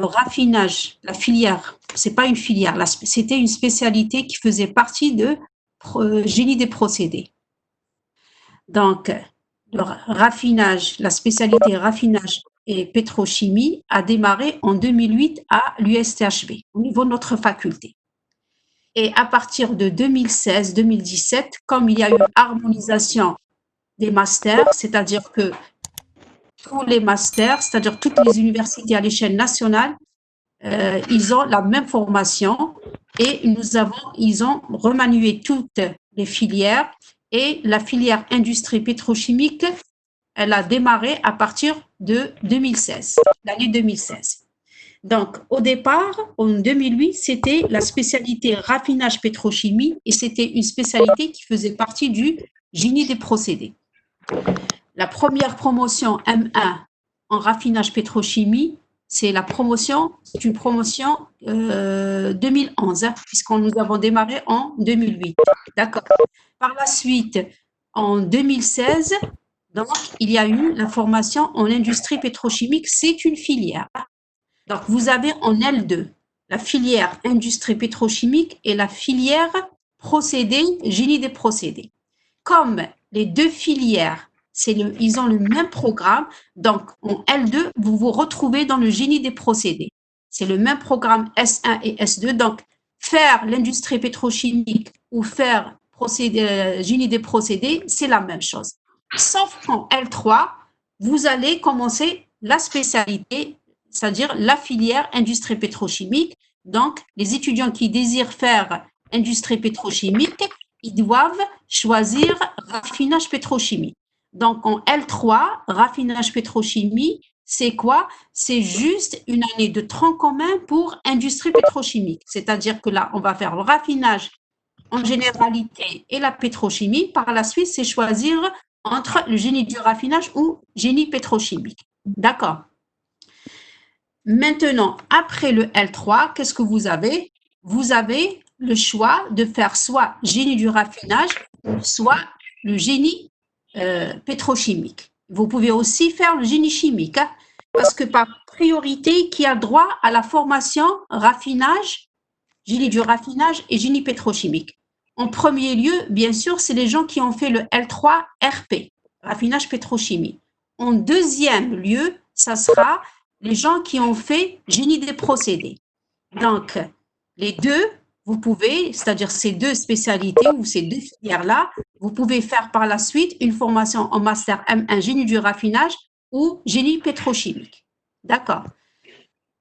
le raffinage, la filière, c'est pas une filière, c'était une spécialité qui faisait partie de génie des procédés. Donc, le raffinage, la spécialité raffinage et pétrochimie a démarré en 2008 à l'USTHB, au niveau de notre faculté. Et à partir de 2016-2017, comme il y a eu harmonisation des masters, c'est-à-dire que tous les masters, c'est-à-dire toutes les universités à l'échelle nationale, ils ont la même formation et ils ont remanié toutes les filières et la filière industrie pétrochimique, elle a démarré à partir de 2016, l'année 2016. Donc, au départ, en 2008, c'était la spécialité raffinage pétrochimie et c'était une spécialité qui faisait partie du génie des procédés. La première promotion M1 en raffinage pétrochimie, c'est une promotion 2011, puisqu'on nous avons démarré en 2008. D'accord. Par la suite, en 2016, donc, il y a eu la formation en industrie pétrochimique, c'est une filière. Donc, vous avez en L2 la filière industrie pétrochimique et la filière procédés, génie des procédés. Comme les deux filières, ils ont le même programme, donc en L2, vous vous retrouvez dans le génie des procédés. C'est le même programme S1 et S2, donc faire l'industrie pétrochimique ou faire génie des procédés, c'est la même chose. Sauf qu'en L3, vous allez commencer la spécialité, c'est-à-dire la filière industrie pétrochimique. Donc, les étudiants qui désirent faire industrie pétrochimique, ils doivent choisir raffinage pétrochimie. Donc, en L3, raffinage pétrochimie, c'est quoi? C'est juste une année de tronc commun pour industrie pétrochimique. C'est-à-dire que là, on va faire le raffinage en généralité et la pétrochimie. Par la suite, c'est choisir entre le génie du raffinage ou génie pétrochimique. D'accord. Maintenant, après le L3, qu'est-ce que vous avez? Vous avez le choix de faire soit génie du raffinage, soit le génie pétrochimique. Vous pouvez aussi faire le génie chimique, hein, parce que par priorité, qui a droit à la formation raffinage, génie du raffinage et génie pétrochimique. En premier lieu, bien sûr, c'est les gens qui ont fait le L3 RP, raffinage pétrochimie. En deuxième lieu, ça sera les gens qui ont fait génie des procédés. Donc, les deux, vous pouvez, c'est-à-dire ces deux spécialités ou ces deux filières-là, vous pouvez faire par la suite une formation en master M1 génie du raffinage ou génie pétrochimique. D'accord.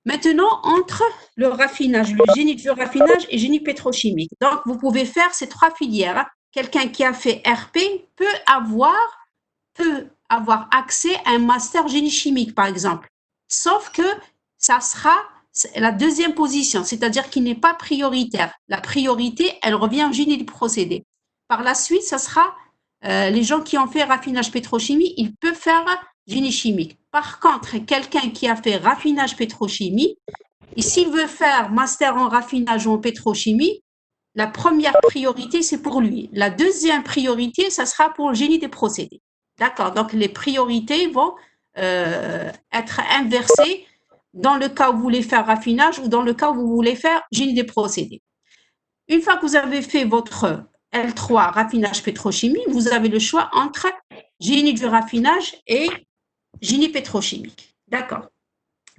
Maintenant, entre le raffinage, le génie du raffinage et génie pétrochimique. Donc, vous pouvez faire ces trois filières. Quelqu'un qui a fait RP peut avoir accès à un master génie chimique, par exemple. Sauf que ça sera la deuxième position, c'est-à-dire qu'il n'est pas prioritaire. La priorité, elle revient au génie du procédé. Par la suite, ça sera les gens qui ont fait raffinage pétrochimie, ils peuvent faire génie chimique. Par contre, quelqu'un qui a fait raffinage pétrochimie, et s'il veut faire master en raffinage ou en pétrochimie, la première priorité, c'est pour lui. La deuxième priorité, ça sera pour le génie des procédés. D'accord. Donc, les priorités vont être inversées dans le cas où vous voulez faire raffinage ou dans le cas où vous voulez faire génie des procédés. Une fois que vous avez fait votre L3 raffinage pétrochimie, vous avez le choix entre génie du raffinage et génie pétrochimique. D'accord.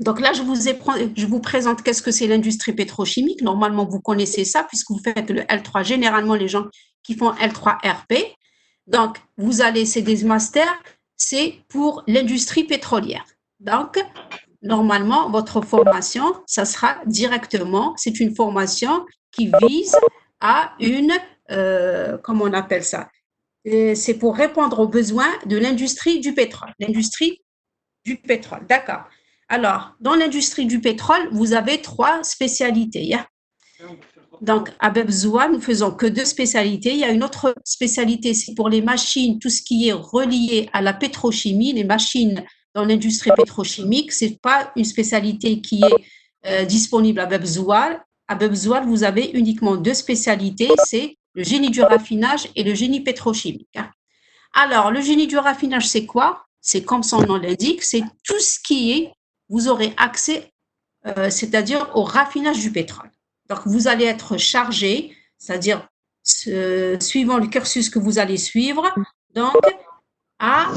Donc là, je vous présente qu'est-ce que c'est l'industrie pétrochimique. Normalement, vous connaissez ça puisque vous faites le L3. Généralement, les gens qui font L3 RP. Donc, vous allez, c'est des masters, c'est pour l'industrie pétrolière. Donc, normalement, votre formation, ça sera directement, c'est une formation qui vise à comment on appelle ça? C'est pour répondre aux besoins de l'industrie du pétrole. L'industrie du pétrole, d'accord. Alors, dans l'industrie du pétrole, vous avez trois spécialités. Donc, à Bebzoua, nous faisons que deux spécialités. Il y a une autre spécialité, c'est pour les machines, tout ce qui est relié à la pétrochimie, les machines dans l'industrie pétrochimique. Ce n'est pas une spécialité qui est disponible à Bebzoua. À Bebzoua, vous avez uniquement deux spécialités, c'est le génie du raffinage et le génie pétrochimique. Alors, le génie du raffinage, c'est quoi? C'est comme son nom l'indique, c'est tout ce qui est, vous aurez accès c'est-à-dire au raffinage du pétrole. Donc, vous allez être chargé, c'est-à-dire suivant le cursus que vous allez suivre, donc à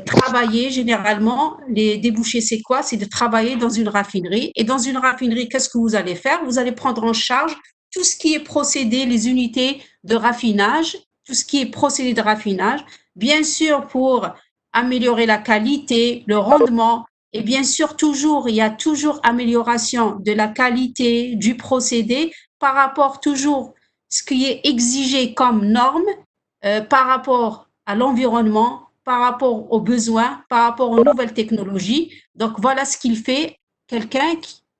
travailler généralement, les débouchés, c'est quoi? C'est de travailler dans une raffinerie. Et dans une raffinerie, qu'est-ce que vous allez faire? Vous allez prendre en charge tout ce qui est procédé, les unités de raffinage, tout ce qui est procédé de raffinage, bien sûr pour améliorer la qualité, le rendement, et bien sûr toujours, il y a toujours amélioration de la qualité du procédé par rapport toujours ce qui est exigé comme norme par rapport à l'environnement, par rapport aux besoins, par rapport aux nouvelles technologies. Donc voilà ce qu'il fait quelqu'un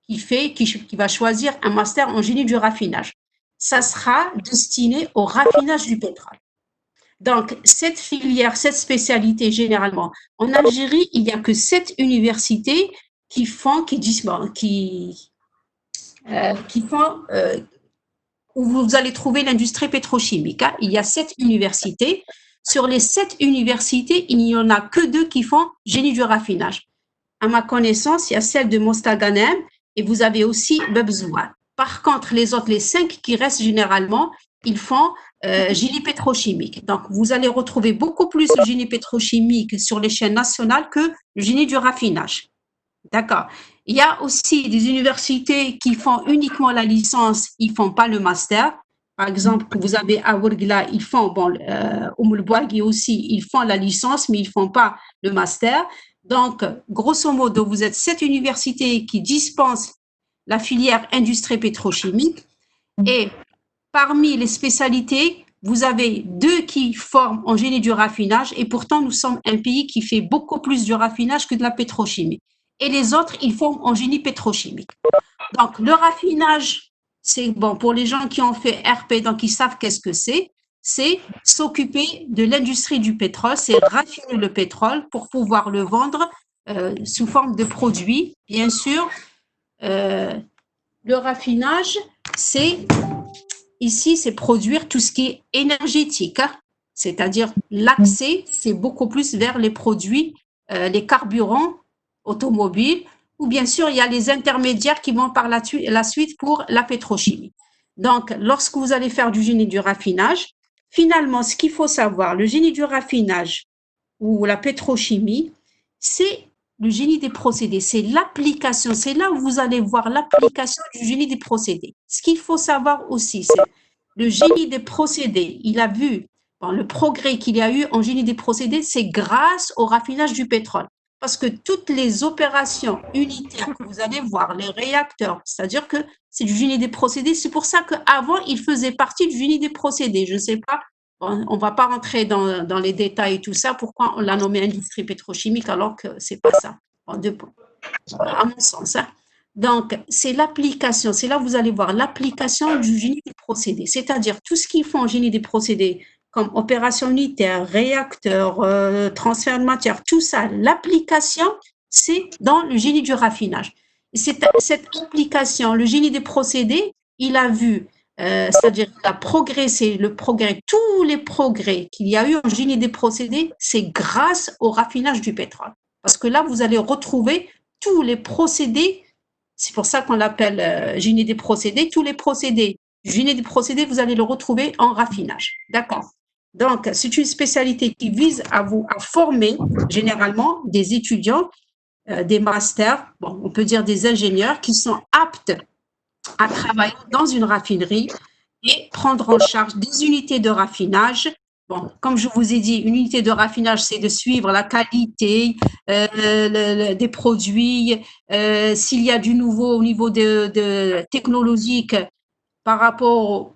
qui va choisir un master en génie du raffinage. Ça sera destiné au raffinage du pétrole. Donc cette filière, cette spécialité généralement, en Algérie, il n'y a que 7 universités qui font, qui font où vous allez trouver l'industrie pétrochimique. Hein. Il y a 7 universités. Sur les 7 universités, il n'y en a que 2 qui font génie du raffinage. À ma connaissance, il y a celle de Mostaganem et vous avez aussi Bebzoua. Par contre, les autres, les 5 qui restent généralement, ils font génie pétrochimique. Donc, vous allez retrouver beaucoup plus de génie pétrochimique sur les chaînes nationales que le génie du raffinage. D'accord. Il y a aussi des universités qui font uniquement la licence, ils font pas le master. Par exemple, vous avez à Ouargla, ils font, bon, Bouagui aussi, ils font la licence, mais ils font pas le master. Donc, grosso modo, vous êtes 7 universités qui dispensent la filière industrie pétrochimique et parmi les spécialités, vous avez 2 qui forment en génie du raffinage et pourtant nous sommes un pays qui fait beaucoup plus du raffinage que de la pétrochimie. Et les autres, ils forment en génie pétrochimique. Donc le raffinage, c'est bon pour les gens qui ont fait RP, donc ils savent qu'est-ce que c'est s'occuper de l'industrie du pétrole, c'est raffiner le pétrole pour pouvoir le vendre sous forme de produits. Bien sûr, le raffinage, c'est ici, c'est produire tout ce qui est énergétique, hein. C'est-à-dire l'accès, c'est beaucoup plus vers les produits, les carburants automobiles, ou bien sûr, il y a les intermédiaires qui vont par la suite pour la pétrochimie. Donc, lorsque vous allez faire du génie du raffinage, finalement, ce qu'il faut savoir, le génie du raffinage ou la pétrochimie, c'est le génie des procédés, c'est l'application, c'est là où vous allez voir l'application du génie des procédés. Ce qu'il faut savoir aussi, c'est le génie des procédés. Il a vu bon, le progrès qu'il y a eu en génie des procédés, c'est grâce au raffinage du pétrole. Parce que toutes les opérations unitaires que vous allez voir, les réacteurs, c'est-à-dire que c'est du génie des procédés. C'est pour ça qu'avant, il faisait partie du génie des procédés. Je ne sais pas, on ne va pas rentrer dans les détails et tout ça, pourquoi on l'a nommé industrie pétrochimique alors que ce n'est pas ça, à mon sens. Hein. Donc, c'est l'application, c'est là où vous allez voir l'application du génie des procédés, c'est-à-dire tout ce qu'ils font en génie des procédés, comme opération unitaire, réacteur, transfert de matière, tout ça, l'application, c'est dans le génie du raffinage. Cette application, le génie des procédés, il a vu, c'est-à-dire qu'il a progressé, tous les progrès qu'il y a eu en génie des procédés, c'est grâce au raffinage du pétrole. Parce que là, vous allez retrouver tous les procédés, c'est pour ça qu'on l'appelle génie des procédés, tous les procédés, génie des procédés, vous allez le retrouver en raffinage. D'accord. Donc, c'est une spécialité qui vise à former généralement des étudiants, des masters, bon, on peut dire des ingénieurs qui sont aptes à travailler dans une raffinerie et prendre en charge des unités de raffinage. Bon, comme je vous ai dit, une unité de raffinage, c'est de suivre la qualité des produits, s'il y a du nouveau au niveau technologique par rapport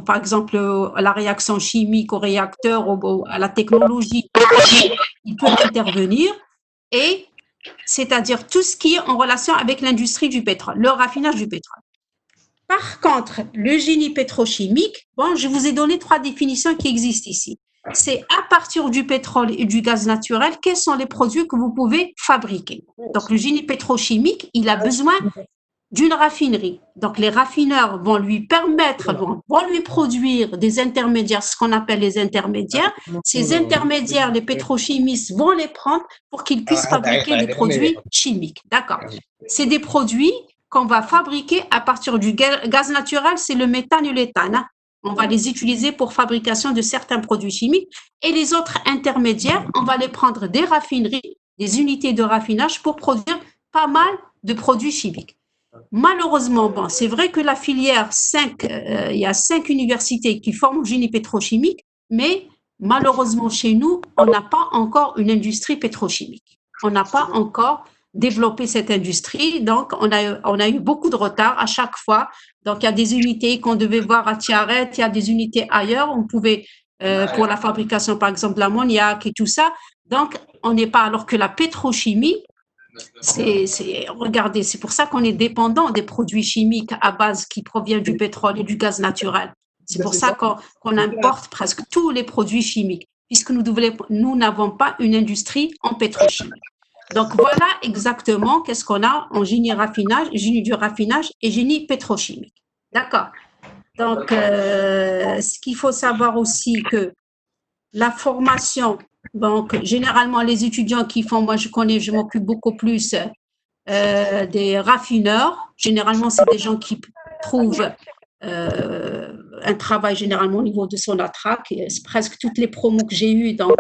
par exemple, à la réaction chimique, au réacteur, à la technologie, il peut intervenir et c'est-à-dire tout ce qui est en relation avec l'industrie du pétrole, le raffinage du pétrole. Par contre, le génie pétrochimique, bon, je vous ai donné 3 définitions qui existent ici. C'est à partir du pétrole et du gaz naturel, quels sont les produits que vous pouvez fabriquer. Donc, le génie pétrochimique, il a besoin d'une raffinerie. Donc, les raffineurs vont lui permettre, vont lui produire des intermédiaires, ce qu'on appelle les intermédiaires. Ces intermédiaires, les pétrochimistes vont les prendre pour qu'ils puissent fabriquer des produits chimiques. D'accord. C'est des produits qu'on va fabriquer à partir du gaz naturel, c'est le méthane et l'éthane. Hein. On va les utiliser pour fabrication de certains produits chimiques. Et les autres intermédiaires, on va les prendre des raffineries, des unités de raffinage pour produire pas mal de produits chimiques. Malheureusement, bon, c'est vrai que la filière 5, il y a 5 universités qui forment génie pétrochimique, mais malheureusement chez nous, on n'a pas encore une industrie pétrochimique. On n'a pas encore développé cette industrie, donc on a eu beaucoup de retard à chaque fois. Donc il y a des unités qu'on devait voir à Tiaret, il y a des unités ailleurs, on pouvait pour la fabrication par exemple de l'ammoniac et tout ça. Donc on n'est pas, alors que la pétrochimie, regardez, c'est pour ça qu'on est dépendant des produits chimiques à base qui proviennent du pétrole et du gaz naturel. C'est pour ça qu'on importe presque tous les produits chimiques, puisque nous n'avons pas une industrie en pétrochimie. Donc voilà exactement qu'est-ce qu'on a en génie raffinage, génie du raffinage et génie pétrochimique. D'accord. Donc, ce qu'il faut savoir aussi que la formation, donc généralement les étudiants qui font, moi je m'occupe beaucoup plus des raffineurs. Généralement, c'est des gens qui trouvent un travail généralement au niveau de Sonatrach. C'est presque toutes les promos que j'ai eues, donc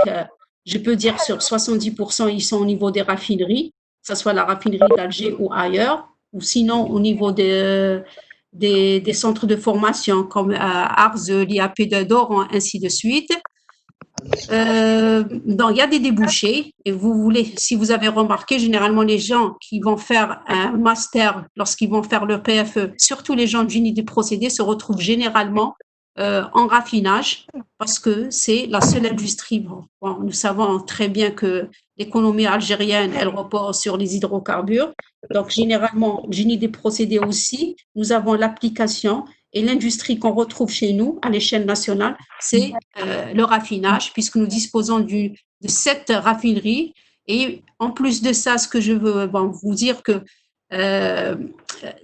je peux dire sur 70%, ils sont au niveau des raffineries, que ce soit la raffinerie d'Alger ou ailleurs, ou sinon au niveau des centres de formation comme ARS, l'IAP de Doran, ainsi de suite. Donc, il y a des débouchés et si vous avez remarqué, généralement les gens qui vont faire un master lorsqu'ils vont faire le PFE, surtout les gens de génie des procédés, se retrouvent généralement en raffinage parce que c'est la seule industrie. Bon, nous savons très bien que l'économie algérienne, elle repose sur les hydrocarbures. Donc, généralement, génie des procédés aussi, nous avons l'application et l'industrie qu'on retrouve chez nous à l'échelle nationale, c'est le raffinage, puisque nous disposons de 7 raffineries. Et en plus de ça, ce que je veux vous dire que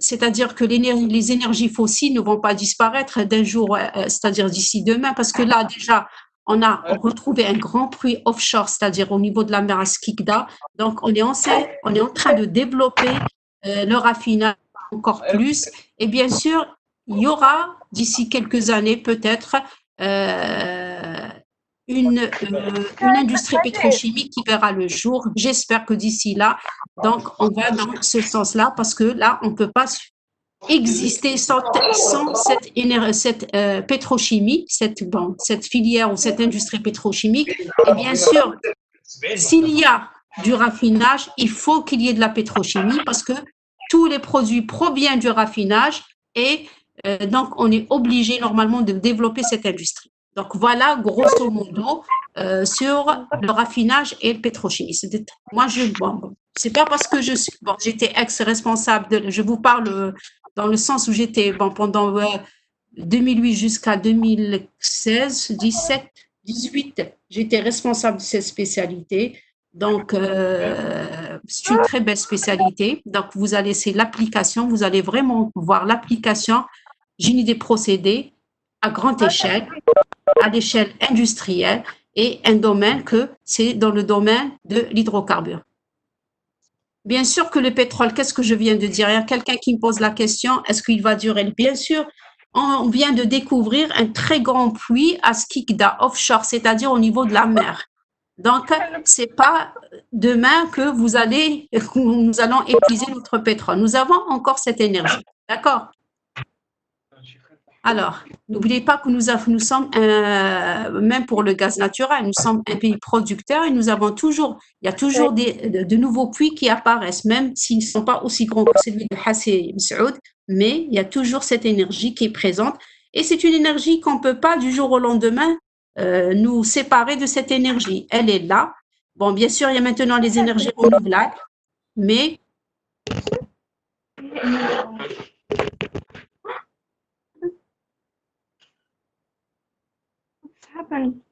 c'est-à-dire que les énergies fossiles ne vont pas disparaître d'un jour, c'est-à-dire d'ici demain, parce que là déjà, on a retrouvé un grand puits offshore, c'est-à-dire au niveau de la mer Askikda. Donc, on est en train de développer le raffinage encore plus. Et bien sûr, il y aura d'ici quelques années peut-être une industrie pétrochimique qui verra le jour. J'espère que d'ici là, donc on va dans ce sens-là parce que là, on ne peut pas exister sans cette pétrochimie, cette filière ou cette industrie pétrochimique. Et bien sûr, s'il y a du raffinage, il faut qu'il y ait de la pétrochimie parce que tous les produits proviennent du raffinage et donc on est obligé normalement de développer cette industrie. Donc voilà, grosso modo, sur le raffinage et le pétrochimie. Moi, c'est pas parce que j'étais ex-responsable, je vous parle dans le sens où j'étais pendant 2008 jusqu'à 2016, 17, 18, j'étais responsable de cette spécialité. Donc, c'est une très belle spécialité. Donc, c'est l'application, vous allez vraiment voir l'application génie des procédés à grande échelle, à l'échelle industrielle et un domaine que c'est dans le domaine de l'hydrocarbure. Bien sûr que le pétrole, qu'est-ce que je viens de dire? Il y a quelqu'un qui me pose la question, est-ce qu'il va durer? Bien sûr, on vient de découvrir un très grand puits à Skikda, offshore, c'est-à-dire au niveau de la mer. Donc, c'est pas demain que nous allons épuiser notre pétrole. Nous avons encore cette énergie. D'accord? Alors, n'oubliez pas que nous sommes, même pour le gaz naturel, nous sommes un pays producteur et il y a toujours de nouveaux puits qui apparaissent, même s'ils ne sont pas aussi grands que celui de Hassi Msaoud, mais il y a toujours cette énergie qui est présente. Et c'est une énergie qu'on ne peut pas du jour au lendemain nous séparer de cette énergie. Elle est là. Bon, bien sûr, il y a maintenant les énergies renouvelables, mais